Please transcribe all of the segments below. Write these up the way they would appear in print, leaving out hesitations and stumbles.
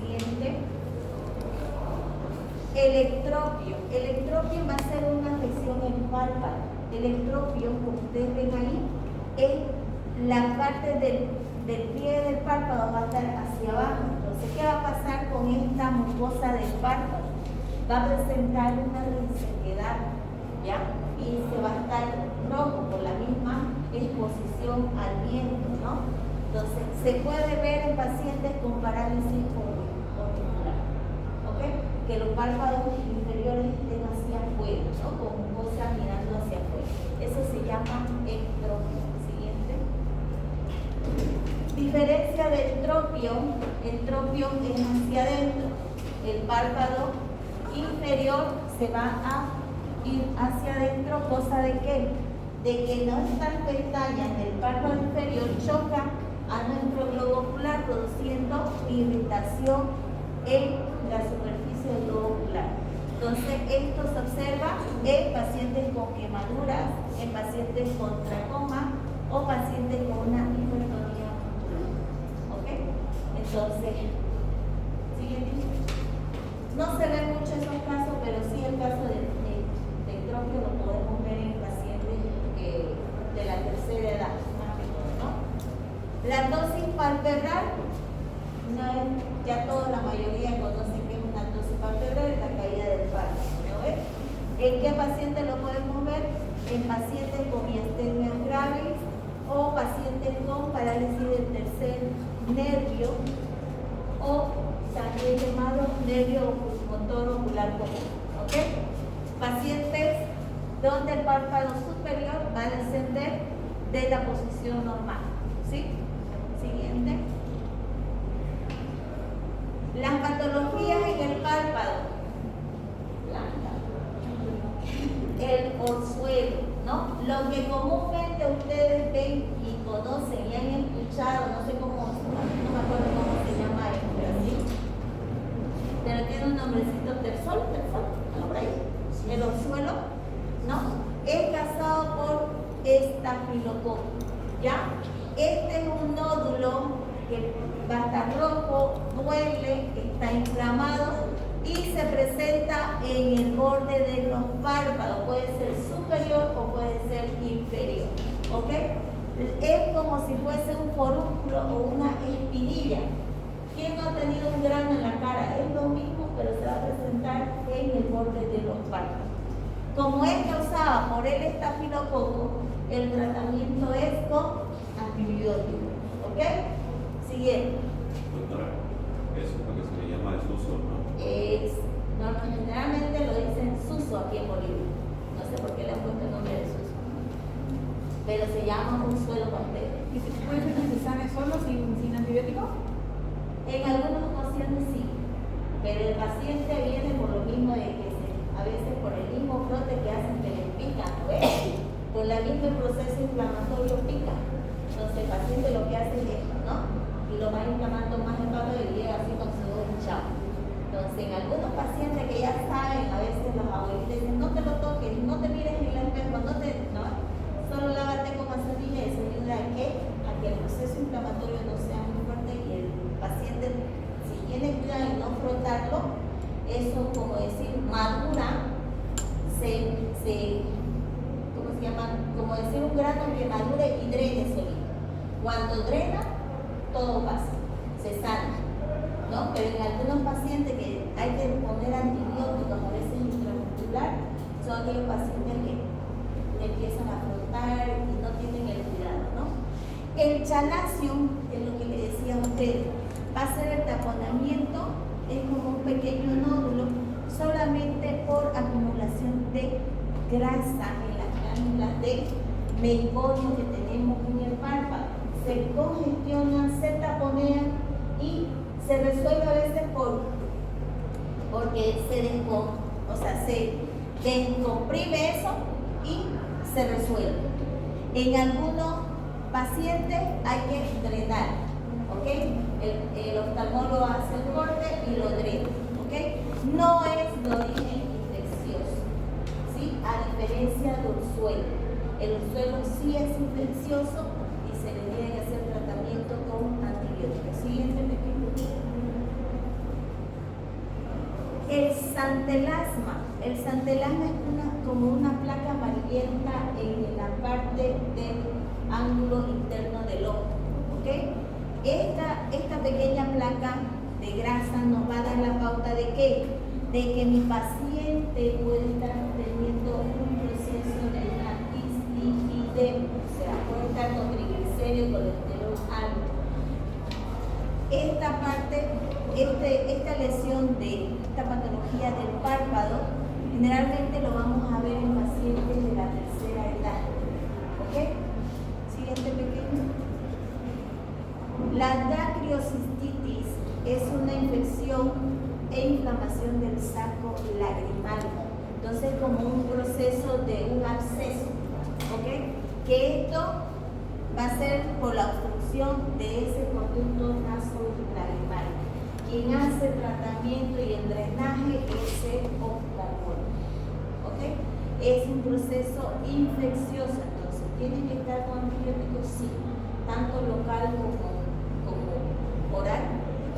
Siguiente. Electropio. Electropio va a ser una afección en párpado. Electropio, como ustedes ven ahí, es la parte del pie del párpado va a estar hacia abajo. Entonces, ¿qué va a pasar con esta mucosa del párpado? Va a presentar una resequedad, ¿ya? Y se va a estar rojo por la misma exposición al viento, ¿no? Entonces, se puede ver en pacientes con parálisis orbicular, ¿ok? Que los párpados inferiores estén hacia afuera, ¿no? Con mucosa mirando hacia afuera. Eso se llama ectropio. Siguiente. Diferencia del tropio. El tropio es hacia adentro. El párpado inferior se va a ir hacia adentro, cosa de que nuestras pestañas del párpado inferior chocan a nuestro globo ocular, produciendo irritación en la superficie del globo ocular. Entonces, esto se observa en pacientes con quemaduras, en pacientes con tracoma o pacientes con una hipertonía muscular. ¿Ok? Entonces, siguiente. No se ven mucho esos casos, pero sí el caso del tropio lo podemos ver en pacientes de la tercera edad, más que todo, ¿no? La tosis palpebral, ya toda la mayoría conocen que es una tosis palpebral, la caída del párpado, ¿no ves? ¿En qué paciente lo podemos ver? En pacientes con miastenia gravis o pacientes con parálisis del tercer nervio o también llamado nervio motor ocular común, ¿ok? Pacientes donde el párpado superior va a descender de la posición normal, ¿sí? Siguiente. Las patologías en el párpado. El orzuelo, ¿no? Lo que comúnmente ustedes ven y conocen y han escuchado, no sé cómo, no me acuerdo cómo se llama en Brasil, pero tiene un nombrecito, tersol, ¿no? Por ahí. El orzuelo, ¿no? Es causado por estafilococo, ¿ya? Este es un nódulo que va a estar rojo, duele, está inflamado y se presenta en el borde de los párpados, puede ser superior o puede ser inferior, ¿ok? Es como si fuese un forúnculo o una espinilla. ¿Quién no ha tenido un grano en la cara? Es lo mismo, pero se va a presentar en el borde de los párpados. Como es causada por el estafilococo, el tratamiento es con antibióticos, ¿ok? Siguiente. Doctora, eso es lo que se le llama desuso, ¿no? Generalmente lo dicen suso aquí en Bolivia. No sé por qué le han puesto el nombre de suso. Pero se llama un suelo pastel. ¿Y se puede ser necesario solo sin antibiótico? En algunas ocasiones sí, pero el paciente viene por lo mismo de que a veces por el mismo frote que hacen que les pican, ¿ves? Por el mismo proceso inflamatorio pica. Entonces el paciente lo que hace es esto, ¿no? Y lo va inflamando más el párpado y llega así con su hinchado. Entonces en algunos pacientes que ya saben, a veces los abuelitos dicen, no te lo toques, no te mires en el espejo, no, solo lávate con vaselina y eso ayuda a que el proceso inflamatorio no sea muy fuerte y el paciente, si tiene cuidado en no frotarlo, eso como decir madura, ¿cómo se llama? Como decir un grano que madure y drene solito. Cuando drena, todo pasa, se sana, ¿no? Pero en algunos pacientes que hay que poner antibióticos, a veces intramuscular, son aquellos pacientes que empiezan a frotar y no tienen el cuidado, ¿no? El chalazium, es lo que le decía a usted, va a ser el taponamiento, es como un pequeño nódulo, solamente por acumulación de grasa en las glándulas de meibodio que tenemos en el párpado. Se congestionan, se taponean y se resuelve a veces porque se descomprime eso y se resuelve. En algunos pacientes hay que drenar, ¿ok? El oftalmólogo hace el corte y lo drena, ¿ok? No es de origen infeccioso, ¿sí? A diferencia del orzuelo. El orzuelo sí es infeccioso y se le tiene que hacer tratamiento con antibióticos. Siguiente, Santelasma. El santelasma es como una placa amarillenta en la parte del ángulo interno del ojo. ¿Ok? Esta pequeña placa de grasa nos va a dar la pauta de ¿qué? De que mi paciente puede estar teniendo un proceso de una dislipidemia, o sea, puede estar con triglicéridos, colesterol alto. Esta parte, esta lesión de esta patología del párpado, generalmente lo vamos a ver en pacientes de la tercera edad. ¿Ok? Siguiente pequeño. La dacriocistitis es una infección e inflamación del saco lagrimal. Entonces, como un proceso de un absceso, ¿ok? Que esto va a ser por la obstrucción de ese conducto nasolagrimal. Quien hace el tratamiento y el drenaje es el oftalmólogo, ¿ok? Es un proceso infeccioso, entonces, ¿tienen que estar con antibióticos? Sí, tanto local como oral,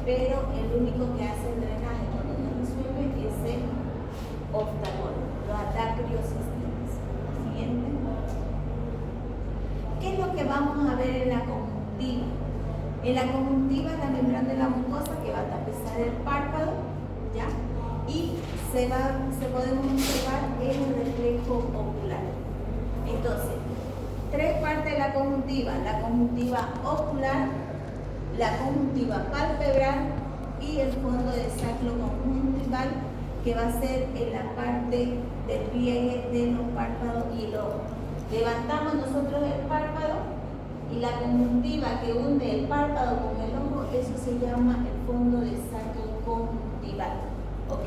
pero el único que hace el drenaje cuando no resuelve es el oftalmólogo, la dacriocistitis. Siguiente. ¿Qué es lo que vamos a ver en la conjuntiva? En la conjuntiva es la membrana de la mucosa que va a tapizar el párpado, ¿ya? Y se podemos observar en el reflejo ocular. Entonces, tres partes de la conjuntiva ocular, la conjuntiva palpebral y el fondo del sacro conjuntival, que va a ser en la parte del pliegue de los párpados y el ojo. Levantamos nosotros el párpado y la conjuntiva que une el párpado con el ojo, eso se llama el fondo del sacro conjuntival. ¿Ok?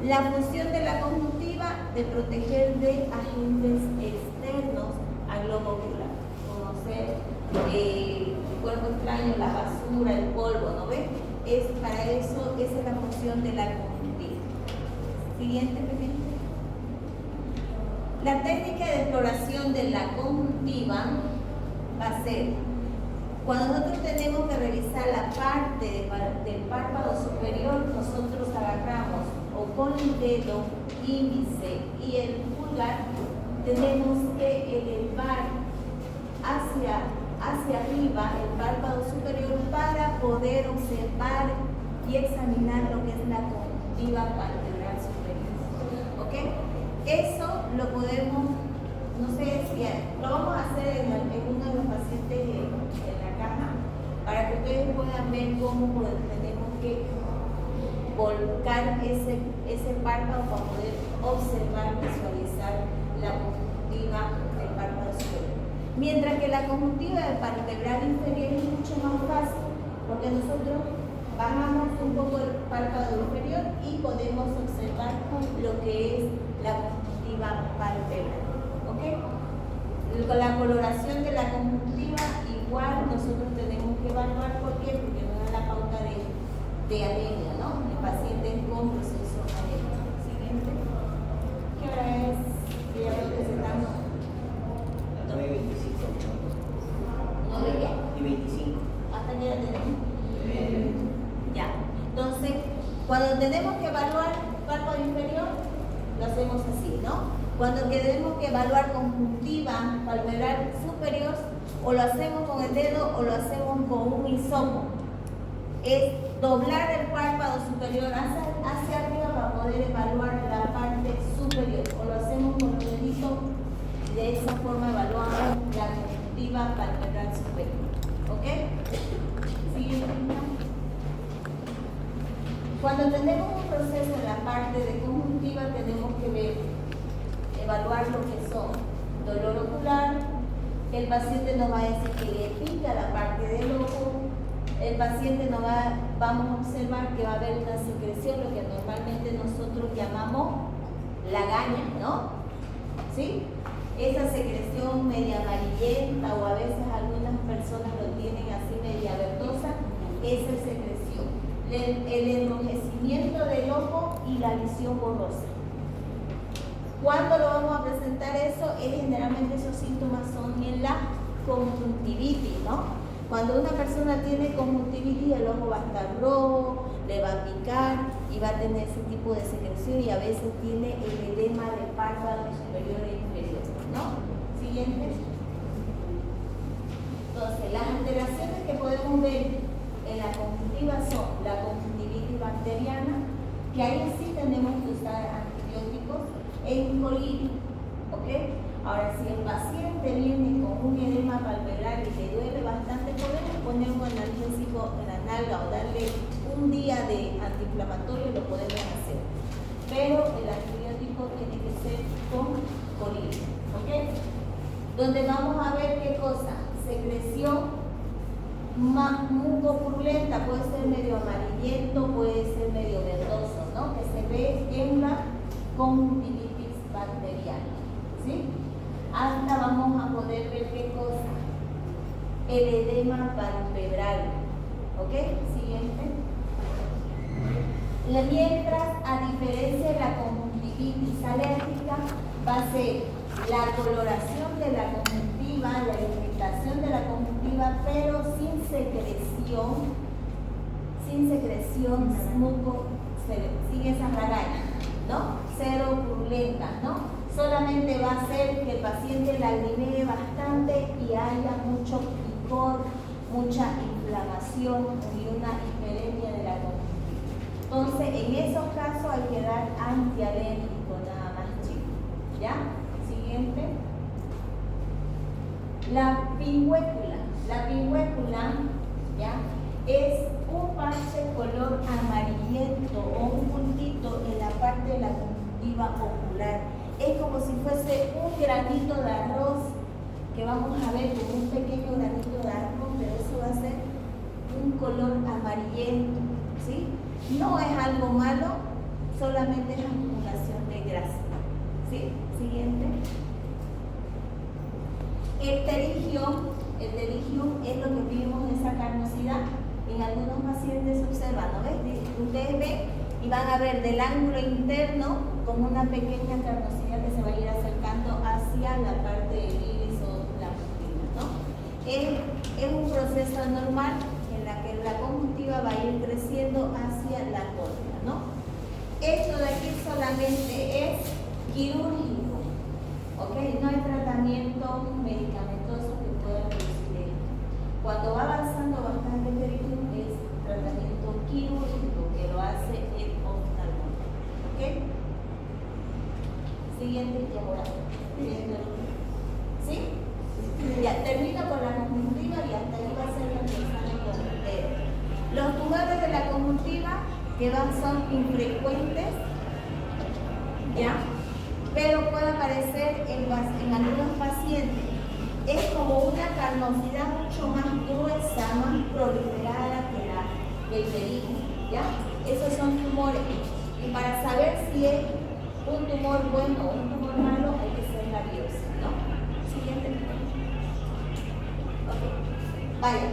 La función de la conjuntiva de proteger de agentes externos al globo ocular, como ser el cuerpo extraño, la basura, el polvo, ¿no ves? Para eso, esa es la función de la conjuntiva. Siguiente, pequeño. La técnica de exploración de la conjuntiva va a ser, cuando nosotros tenemos que revisar la parte del párpado superior, nosotros agarramos o con el dedo índice y el pulgar, tenemos que elevar hacia arriba el párpado superior para poder observar y examinar lo que es la conjuntiva palpebral superior. ¿Ok? Eso lo podemos, no sé si lo vamos a hacer en uno de los pacientes en la caja, para que ustedes puedan ver cómo tenemos que volcar ese párpado para poder observar, visualizar la conjuntiva del párpado superior. Mientras que la conjuntiva del palpebral inferior es mucho más fácil, porque nosotros bajamos un poco el párpado inferior y podemos observar lo que es la conjuntiva palpebral. ¿Ok? Con la coloración de la conjuntiva, igual nosotros tenemos que evaluar. ¿Por qué? Porque nos da la pauta de anemia, ¿no? El paciente con proceso anémico. Siguiente. ¿Qué hora es? ¿Qué ya lo presentamos? 9:25. 9 qué? Y 25. ¿Hasta qué hora tenemos? Ya. Entonces, cuando tenemos que evaluar párpado inferior, lo hacemos así, ¿no? Cuando tenemos que evaluar conjuntiva palpebral superior, o lo hacemos con el dedo o lo hacemos con un hisopo. Es doblar el párpado superior hacia arriba para poder evaluar la parte superior, o lo hacemos con los deditos y de esa forma evaluamos la conjuntiva palpebral superior. ¿Ok? Siguiente. Cuando tenemos un proceso en la parte de conjuntiva, tenemos que evaluar lo que son dolor ocular. El paciente nos va a decir que le pica la parte del ojo. El paciente vamos a observar que va a haber una secreción, lo que normalmente nosotros llamamos lagaña, ¿no? ¿Sí? Esa secreción media amarillenta, o a veces algunas personas lo tienen así media verdosa, esa es secreción. El enrojecimiento del ojo y la visión borrosa. ¿Cuándo lo vamos a presentar eso? Generalmente esos síntomas son en la conjuntivitis, ¿no? Cuando una persona tiene conjuntivitis, el ojo va a estar rojo, le va a picar y va a tener ese tipo de secreción y a veces tiene el edema del párpado superior e inferior, ¿no? Siguiente. Entonces, las alteraciones que podemos ver en la conjuntiva son la conjuntivitis bacteriana, que ahí sí tenemos que usar antibióticos, en colirio, ¿ok? Ahora, si el paciente viene con un edema palpebral y le duele bastante, podemos poner un analgésico en la nalga o darle un día de antiinflamatorio, lo podemos hacer. Pero el antibiótico tiene que ser con colirio, ¿ok? Donde vamos a ver qué cosa, secreción mucopurulenta, puede ser medio amarillento, puede ser medio verdoso, ¿no? Que se ve en la conjuntivitis bacteriana, ¿sí? Hasta vamos a poder ver qué cosa, el edema palpebral, ¿ok? Siguiente. Mientras, a diferencia de la conjuntivitis alérgica, va a ser la coloración de la conjuntiva, la irritación de la conjuntiva, pero sin secreción muco, sin esas lagañas, ¿no? Cero purulentas, ¿no? Solamente va a hacer que el paciente lagrimee bastante y haya mucho picor, mucha inflamación y una hiperemia de la conjuntiva. Entonces, en esos casos hay que dar antialérgico nada más, chicos. ¿Ya? Siguiente. La pingüécula. La pingüécula, ¿ya? Es un parche color amarillento o un puntito en la parte de la conjuntiva ocular. Es como si fuese un granito de arroz que vamos a ver como un pequeño granito de arroz, pero eso va a ser un color amarillento, ¿sí? No es algo malo, solamente es acumulación de grasa, ¿sí? Siguiente. El pterigium es lo que vimos en esa carnosidad. En algunos pacientes se observan, ¿no ves? Ustedes ven y van a ver del ángulo interno como una pequeña carnosidad que se va a ir acercando hacia la parte del iris o la pupila, ¿no? Es un proceso normal en la que la conjuntiva va a ir creciendo hacia la córnea, ¿no? Esto de aquí solamente es quirúrgico, ¿ok? No hay tratamiento medicamentoso que pueda reducir esto. Cuando va avanzando bastante el pterigium es tratamiento quirúrgico que lo hace el oftalmólogo, ¿ok? Siguiente y ahora. ¿Sí? Ya termino con la conjuntiva y hasta ahí va a ser lo que sale con el dedo. Los tumores de la conjuntiva que son infrecuentes, ¿ya? Pero puede aparecer en algunos pacientes. Es como una carnosidad mucho más gruesa, más proliferada que el pterigium, ¿ya? Esos son tumores. Y para saber si es un tumor bueno o un tumor malo, hay que hacer la biopsia, ¿no? Siguiente. Ok. Vaya.